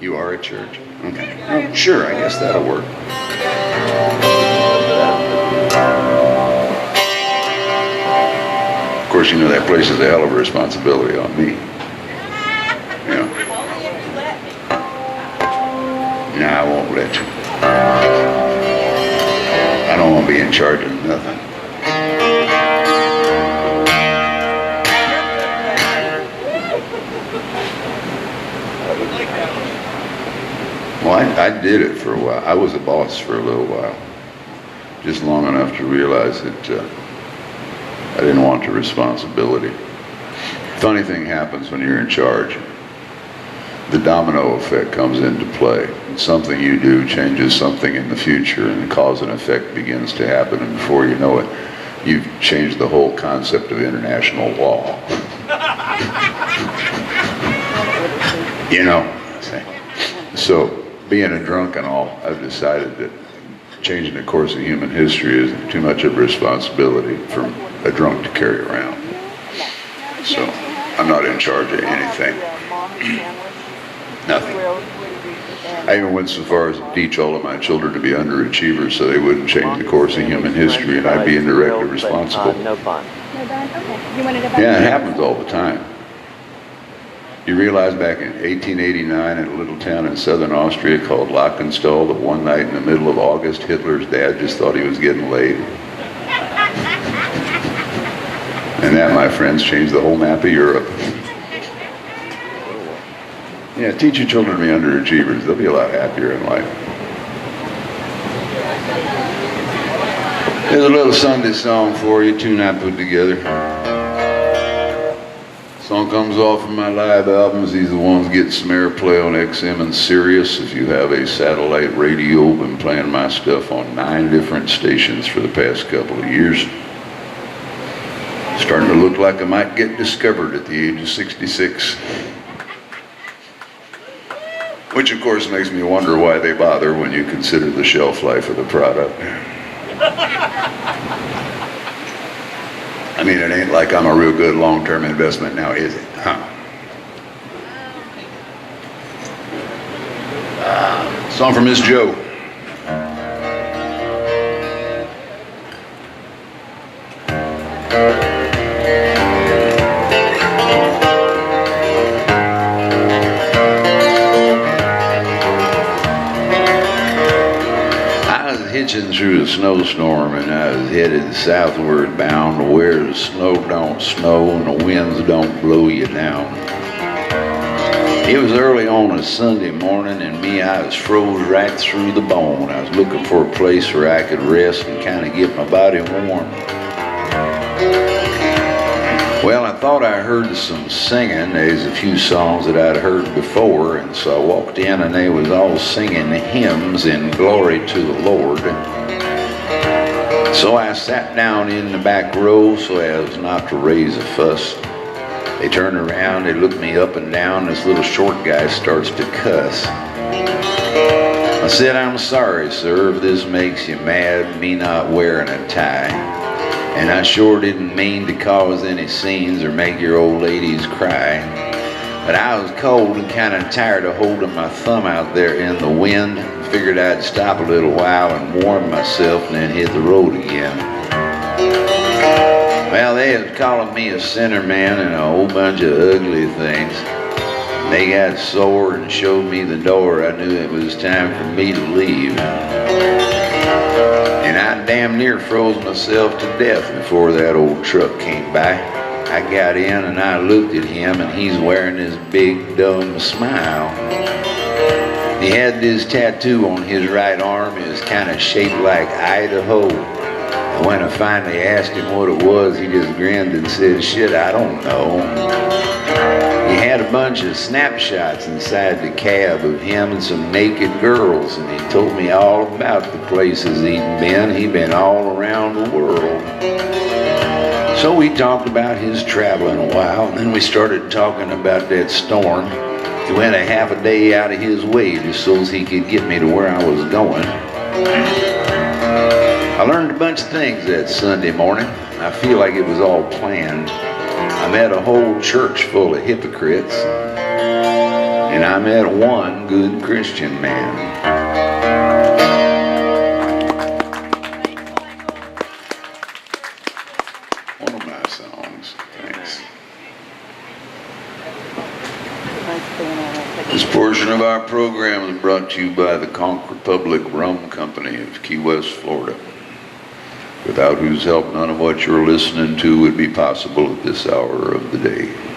You are at church? Okay. Oh, sure, I guess that'll work. Of course, you know that places a hell of a responsibility on me. Yeah. No, I won't let you. I don't want to be in charge of nothing. Well, I did it for a while. I was a boss for a little while. Just long enough to realize that I didn't want the responsibility. Funny thing happens when you're in charge. The domino effect comes into play. Something you do changes something in the future, and the cause and effect begins to happen, and before you know it, you've changed the whole concept of international law. You know? So, being a drunk and all, I've decided that changing the course of human history is too much of a responsibility for a drunk to carry around. So, I'm not in charge of anything. Nothing. I even went so far as to teach all of my children to be underachievers so they wouldn't change the course of human history and I'd be indirectly responsible. No fun. No fun? Okay. You wanted to Yeah, it happens all the time. You realize back in 1889 in a little town in southern Austria called Lachenstall that one night in the middle of August, Hitler's dad just thought he was getting laid. And that, my friends, changed the whole map of Europe. Yeah, teach your children to be underachievers. They'll be a lot happier in life. Here's a little Sunday song for you, tune I put together. Song comes off of my live albums. These are the ones getting some airplay on XM and Sirius. If you have a satellite radio, I've been playing my stuff on 9 different stations for the past couple of years. Starting to look like I might get discovered at the age of 66. Which of course makes me wonder why they bother when you consider the shelf life of the product. I mean, it ain't like I'm a real good long-term investment now, is it? Huh? Song for Miss Joe. Hitching through a snowstorm and I was headed southward bound to where the snow don't snow and the winds don't blow you down. It was early on a Sunday morning and me, I was froze right through the bone. I was looking for a place where I could rest and kind of get my body warm. Well, I thought I heard some singing. There's a few songs that I'd heard before, and so I walked in and they was all singing hymns in glory to the Lord. So I sat down in the back row so as not to raise a fuss. They turned around, they looked me up and down, this little short guy starts to cuss. I said, "I'm sorry, sir, if this makes you mad, me not wearing a tie. And I sure didn't mean to cause any scenes or make your old ladies cry. But I was cold and kind of tired of holding my thumb out there in the wind. Figured I'd stop a little while and warm myself and then hit the road again." Well, they was calling me a sinner man and a whole bunch of ugly things. They got sore and showed me the door. I knew it was time for me to leave. And I damn near froze myself to death before that old truck came by. I got in and I looked at him and he's wearing this big dumb smile. He had this tattoo on his right arm. It was kind of shaped like Idaho. And when I finally asked him what it was, he just grinned and said, "Shit, I don't know." He had a bunch of snapshots inside the cab of him and some naked girls, and he told me all about the places he'd been. He'd been all around the world. So we talked about his traveling a while, and then we started talking about that storm. He went a half a day out of his way just so as he could get me to where I was going. I learned a bunch of things that Sunday morning. I feel like it was all planned. I met a whole church full of hypocrites. and I met one good Christian man. One of my songs, thanks. This portion of our program is brought to you by the Conch Republic Rum Company of Key West, Florida, without whose help none of what you're listening to would be possible at this hour of the day.